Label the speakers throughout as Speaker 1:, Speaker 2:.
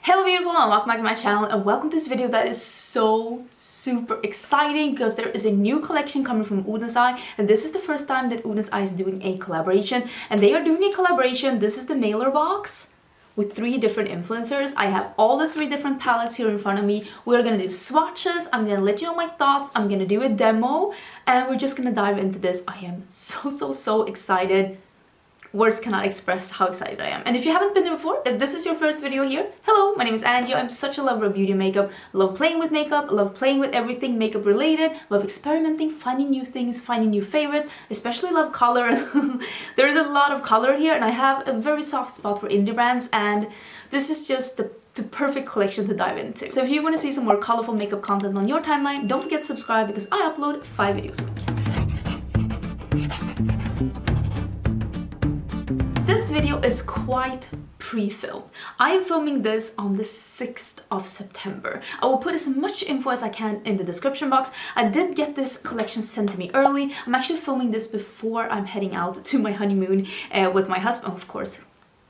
Speaker 1: Hello beautiful and welcome back to my channel and welcome to this video that is so super exciting because there is a new collection coming from Oden's Eye and this is the first time that Oden's Eye is doing a collaboration and they are doing a collaboration. This is the mailer box with 3 different influencers. I have all the 3 different palettes here in front of me. We're gonna do swatches, I'm gonna let you know my thoughts, I'm gonna do a demo and we're just gonna dive into this. I am so excited. Words cannot express how excited I am. And if you haven't been there before, if this is your first video here, hello, my name is Angie. I'm such a lover of beauty and makeup. Love playing with makeup, love playing with everything makeup related, love experimenting, finding new things, finding new favorites, especially love color. There is a lot of color here and I have a very soft spot for indie brands and this is just the perfect collection to dive into. So if you want to see some more colorful makeup content on your timeline, don't forget to subscribe because I upload 5 videos a week. This video is quite pre-filmed. I am filming this on the 6th of September. I will put as much info as I can in the description box. I did get this collection sent to me early. I'm actually filming this before I'm heading out to my honeymoon with my husband, of course.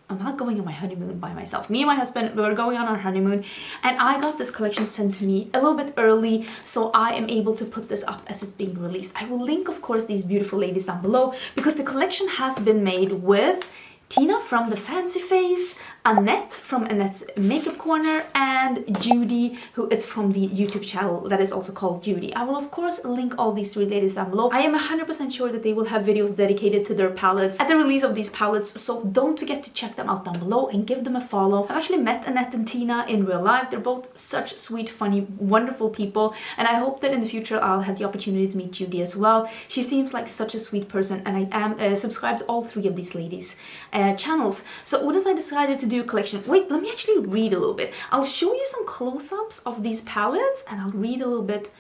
Speaker 1: I'm not going on my honeymoon by myself. Me and my husband, we're going on our honeymoon and I got this collection sent to me a little bit early so I am able to put this up as it's being released. I will link, of course, these beautiful ladies down below because the collection has been made with Tina from The Fancy Face, Annette from Annette's Makeup Corner, and Judy, who is from the YouTube channel that is also called Judy. I will of course link all these 3 ladies down below. I am 100% sure that they will have videos dedicated to their palettes at the release of these palettes, so don't forget to check them out down below and give them a follow. I've actually met Annette and Tina in real life. They're both such sweet, funny, wonderful people, and I hope that in the future I'll have the opportunity to meet Judy as well. She seems like such a sweet person, and I am subscribed to all 3 of these ladies' channels. So Oden's Eye decided to do a collection. Wait, let me actually read a little bit. I'll show you some close-ups of these palettes and I'll read a little bit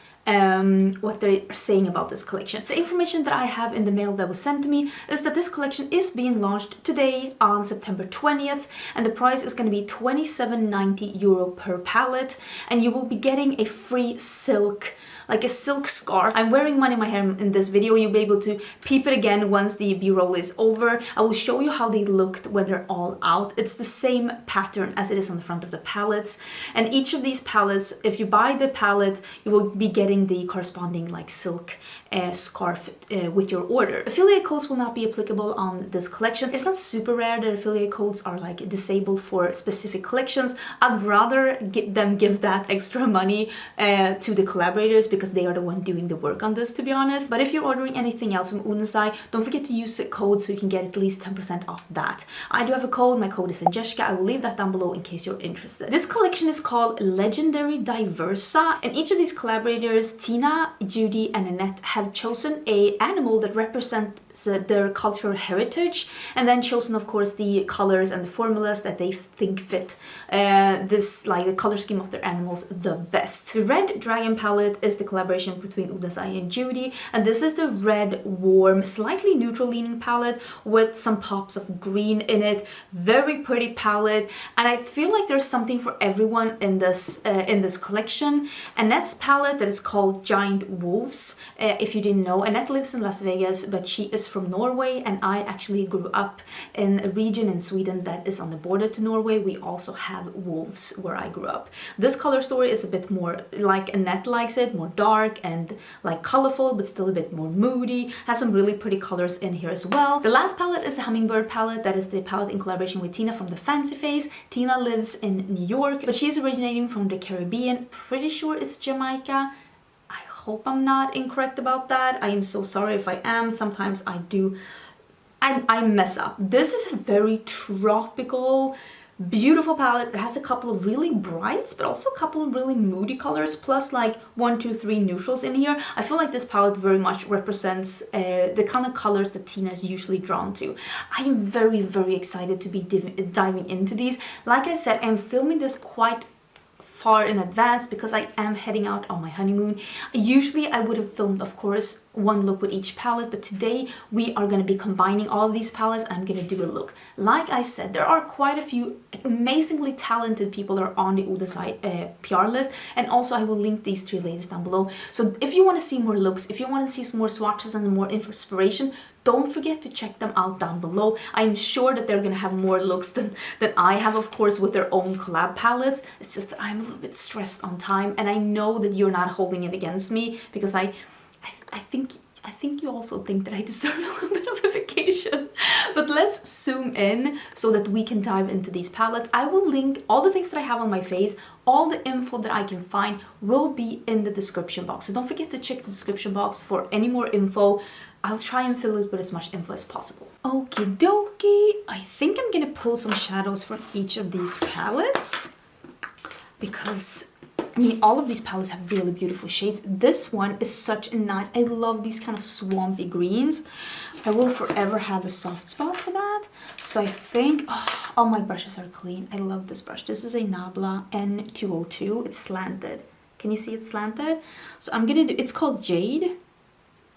Speaker 1: what they're saying about this collection. The information that I have in the mail that was sent to me is that this collection is being launched today on September 20th and the price is going to be €27.90 per palette and you will be getting a free silk, like a silk scarf. I'm wearing one in my hair in this video. You'll be able to peep it again once the b-roll is over. I will show you how they looked when they're all out. It's the same pattern as it is on the front of the palettes. And each of these palettes, if you buy the palette, you will be getting the corresponding like silk scarf with your order. Affiliate codes will not be applicable on this collection. It's not super rare that affiliate codes are like disabled for specific collections. I'd rather give that extra money to the collaborators because they are the one doing the work on this, to be honest. But if you're ordering anything else from Oden's Eye, don't forget to use the code so you can get at least 10% off that. I do have a code. My code is Angelica. I will leave that down below in case you're interested. This collection is called Legendary Diversa, and each of these collaborators, Tina, Judy, and Annette, have chosen an animal that represents their cultural heritage and then chosen, of course, the colors and the formulas that they think fit this, like the color scheme of their animals the best. The Red Dragon palette is the collaboration between Oden's Eye and Judy, and this is the red, warm, slightly neutral leaning palette with some pops of green in it. Very pretty palette, and I feel like there's something for everyone in this collection. Annette's palette that is called Giant Wolves. If you didn't know, Annette lives in Las Vegas, but she is from Norway, and I actually grew up in a region in Sweden that is on the border to Norway. We also have wolves where I grew up. This color story is a bit more like Annette likes it, more dark and like colorful, but still a bit more moody. Has some really pretty colors in here as well. The last palette is the Hummingbird palette. That is the palette in collaboration with Tina from The Fancy Face. Tina lives in New York, but she's originating from the Caribbean. Pretty sure it's Jamaica. Hope I'm not incorrect about that. I am so sorry if I am. Sometimes I do and I mess up. This is a very tropical, beautiful palette. It has a couple of really brights but also a couple of really moody colors, plus like 1, 2, 3 neutrals in here. I feel like this palette very much represents the kind of colors that Tina is usually drawn to. I am very excited to be diving into these. Like I said, I'm filming this quite far in advance because I am heading out on my honeymoon. Usually I would have filmed, of course, one look with each palette, but today we are going to be combining all of these palettes. I'm going to do a look. Like I said, there are quite a few amazingly talented people that are on the Oden's Eye PR list, and also I will link these 3 ladies down below. So if you want to see more looks, if you want to see some more swatches and more inspiration, don't forget to check them out down below. I'm sure that they're gonna have more looks than I have, of course, with their own collab palettes. It's just that I'm a little bit stressed on time, and I know that you're not holding it against me, because I think you also think that I deserve a little bit of a vacation. But let's zoom in so that we can dive into these palettes. I will link all the things that I have on my face. All the info that I can find will be in the description box. So don't forget to check the description box for any more info. I'll try and fill it with as much info as possible. Okie dokie. I think I'm gonna pull some shadows from each of these palettes, because I mean, all of these palettes have really beautiful shades. This one is such a nice, I love these kind of swampy greens. I will forever have a soft spot for that. So I think, oh, all my brushes are clean. I love this brush. This is a Nabla N202. It's slanted. Can you see it's slanted? So I'm gonna do, it's called Jade.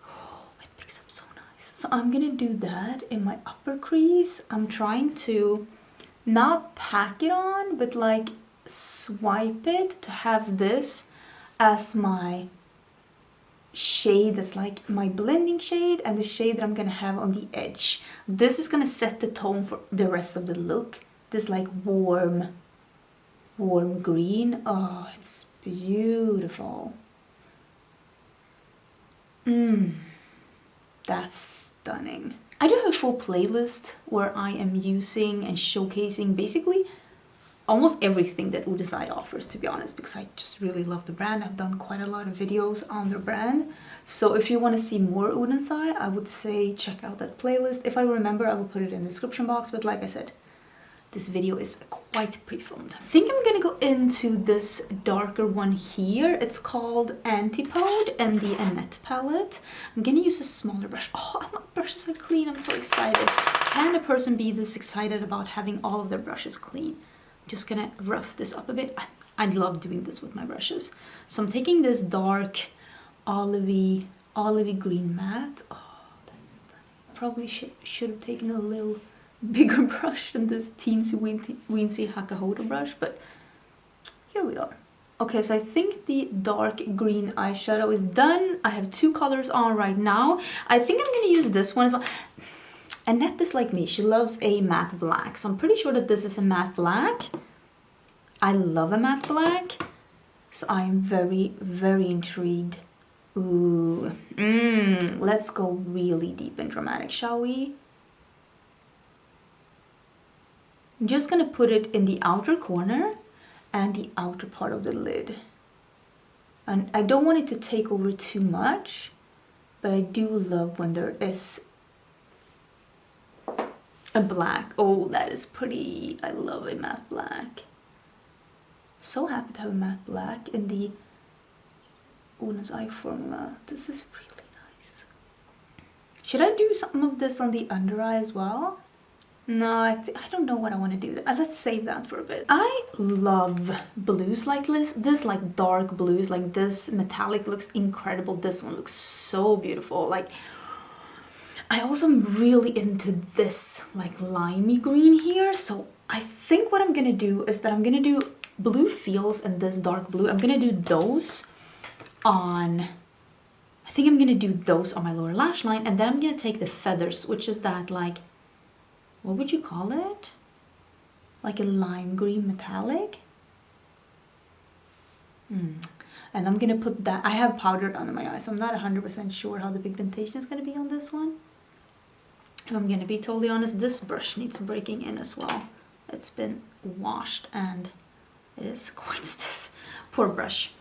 Speaker 1: Oh, it picks up so nice. So I'm gonna do that in my upper crease. I'm trying to not pack it on, but like swipe it to have this as my shade that's like my blending shade, and the shade that I'm gonna have on the edge. This is gonna set the tone for the rest of the look. This like warm green. Oh, it's beautiful. That's stunning. I do have a full playlist where I am using and showcasing basically almost everything that Oden's offers, to be honest, because I just really love the brand. I've done quite a lot of videos on their brand. So if you want to see more Oden's, I would say check out that playlist. If I remember, I will put it in the description box. But like I said, this video is quite pre-filmed. I think I'm gonna go into this darker one here. It's called Antipode and the Annette palette. I'm gonna use a smaller brush. Oh, my brushes are clean. I'm so excited. Can a person be this excited about having all of their brushes clean? Just gonna rough this up a bit. I love doing this with my brushes. So I'm taking this dark olivey green matte. Oh, that's stunning. Probably should have taken a little bigger brush than this teensy weensy Hakuhodo brush, but here we are. Okay, so I think the dark green eyeshadow is done. I have 2 colors on right now. I think I'm gonna use this one as well. Annette is like me, she loves a matte black, so I'm pretty sure that this is a matte black. I love a matte black, so I'm very, very intrigued. Ooh, let's go really deep and dramatic, shall we? I'm just gonna put it in the outer corner and the outer part of the lid. And I don't want it to take over too much, but I do love when there is a black. Oh, that is pretty. I love a matte black. So happy to have a matte black in the Oden's Eye formula. This is really nice. Should I do some of this on the under eye as well? No, I don't know what I want to do. Let's save that for a bit. I love blues like this like dark blues, like this metallic looks incredible. This one looks so beautiful. Like, I also am really into this like limey green here. So I think what I'm gonna do is that I'm gonna do blue feels and this dark blue. I'm gonna do those on, I think I'm gonna do those on my lower lash line, and then I'm gonna take the feathers, which is that like, what would you call it? Like a lime green metallic? And I'm gonna put that, I have powdered under my eyes, so I'm not 100% sure how the pigmentation is gonna be on this one. If I'm gonna be totally honest, this brush needs breaking in as well. It's been washed and it is quite stiff. Poor brush.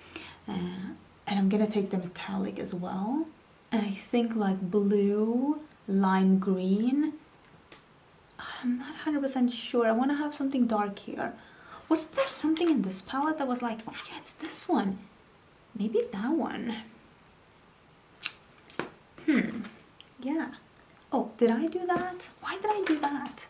Speaker 1: And I'm gonna take the metallic as well. And I think like blue, lime green. I'm not 100% sure. I want to have something dark here. Was there something in this palette that was like, oh yeah, it's this one? Maybe that one. Yeah. Oh, did I do that? Why did I do that?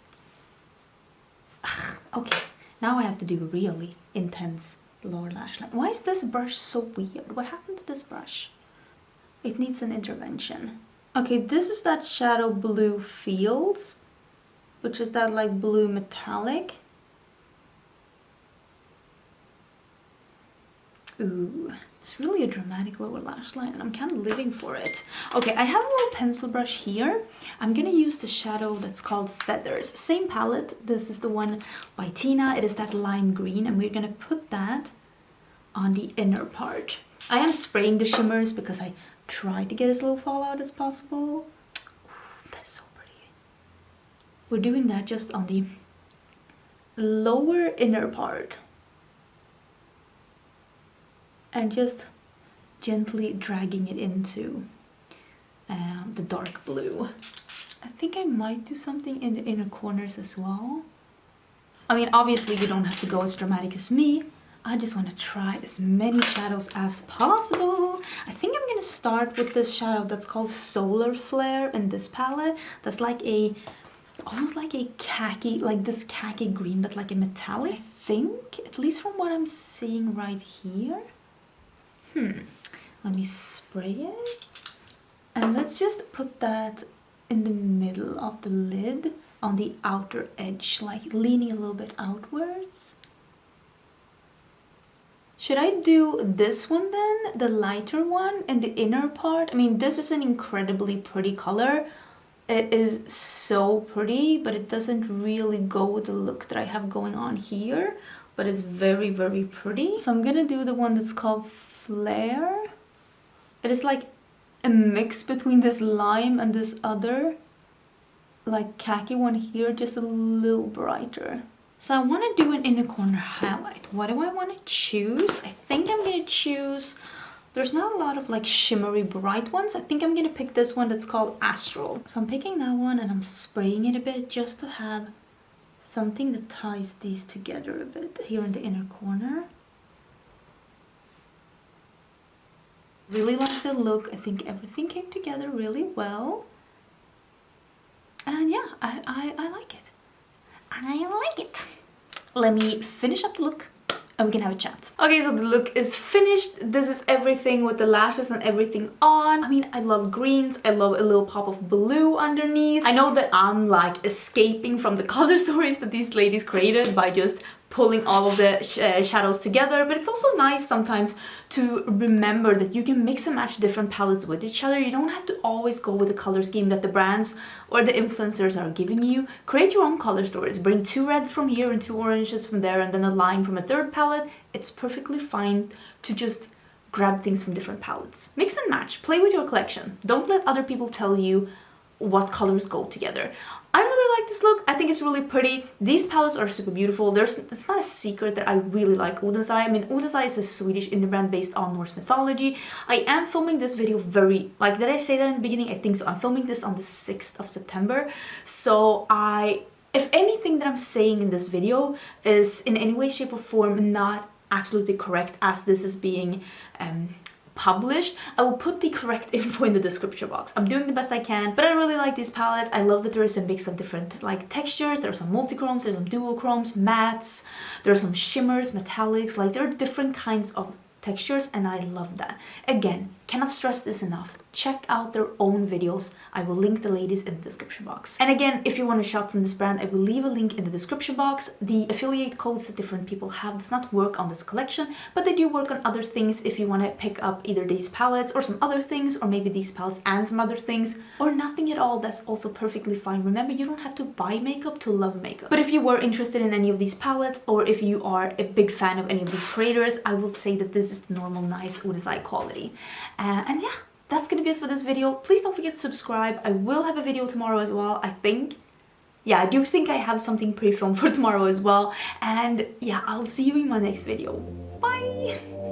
Speaker 1: Ugh, okay, now I have to do really intense lower lash line. Why is this brush so weird? What happened to this brush? It needs an intervention. Okay, this is that shadow blue feels, which is that like blue metallic. Ooh, it's really a dramatic lower lash line and I'm kind of living for it. Okay, I have a little pencil brush here. I'm gonna use the shadow that's called Feathers. Same palette. This is the one by Tina. It is that lime green and we're gonna put that on the inner part. I am spraying the shimmers because I try to get as little fallout as possible. Ooh, that's so pretty. We're doing that just on the lower inner part. And just gently dragging it into the dark blue. I think I might do something in the inner corners as well. I mean, obviously you don't have to go as dramatic as me. I just want to try as many shadows as possible. I think I'm gonna start with this shadow that's called Solar Flare in this palette. That's like a, almost like a khaki, like this khaki green, but like a metallic, I think, at least from what I'm seeing right here. Let me spray it. And let's just put that in the middle of the lid on the outer edge, like leaning a little bit outwards. Should I do this one then, the lighter one in the inner part? I mean, this is an incredibly pretty color. It is so pretty, but it doesn't really go with the look that I have going on here. But it's very, very pretty. So I'm gonna do the one that's called Flare. It is like a mix between this lime and this other like khaki one here, just a little brighter. So I want to do an inner corner highlight. What do I want to choose? I think I'm gonna choose, there's not a lot of like shimmery bright ones. I think I'm gonna pick this one that's called Astral. So I'm picking that one and I'm spraying it a bit just to have something that ties these together a bit here in the inner corner. Really like the look. I think everything came together really well. And yeah, I like it. I like it. Let me finish up the look and we can have a chat. Okay, so the look is finished. This is everything with the lashes and everything on. I mean, I love greens. I love a little pop of blue underneath. I know that I'm like escaping from the color stories that these ladies created by just pulling all of the shadows together, but it's also nice sometimes to remember that you can mix and match different palettes with each other. You don't have to always go with the color scheme that the brands or the influencers are giving you. Create your own color stories. Bring 2 reds from here and 2 oranges from there and then a lime from a third palette. It's perfectly fine to just grab things from different palettes. Mix and match. Play with your collection. Don't let other people tell you what colors go together. I really like this look. I think it's really pretty. These palettes are super beautiful. It's not a secret that I really like Oden's Eye. I mean, Oden's Eye is a Swedish indie brand based on Norse mythology. I am filming this video very, like, did I say that in the beginning? I think so. I'm filming this on the 6th of September. So if anything that I'm saying in this video is in any way, shape or form not absolutely correct as this is being published, I will put the correct info in the description box. I'm doing the best I can, but I really like these palettes. I love that there is a mix of different like textures. There are some multichromes, there's some duochromes, mattes, there are some shimmers, metallics, like there are different kinds of textures and I love that. Again, cannot stress this enough. Check out their own videos. I will link the ladies in the description box. And again, if you want to shop from this brand, I will leave a link in the description box. The affiliate codes that different people have does not work on this collection, but they do work on other things if you want to pick up either these palettes or some other things, or maybe these palettes and some other things, or nothing at all. That's also perfectly fine. Remember, you don't have to buy makeup to love makeup. But if you were interested in any of these palettes, or if you are a big fan of any of these creators, I would say that this is the normal, nice Oden's Eye quality. And yeah, that's gonna be it for this video. Please don't forget to subscribe. I will have a video tomorrow as well, I think. Yeah, I do think I have something pre-filmed for tomorrow as well. And yeah, I'll see you in my next video. Bye!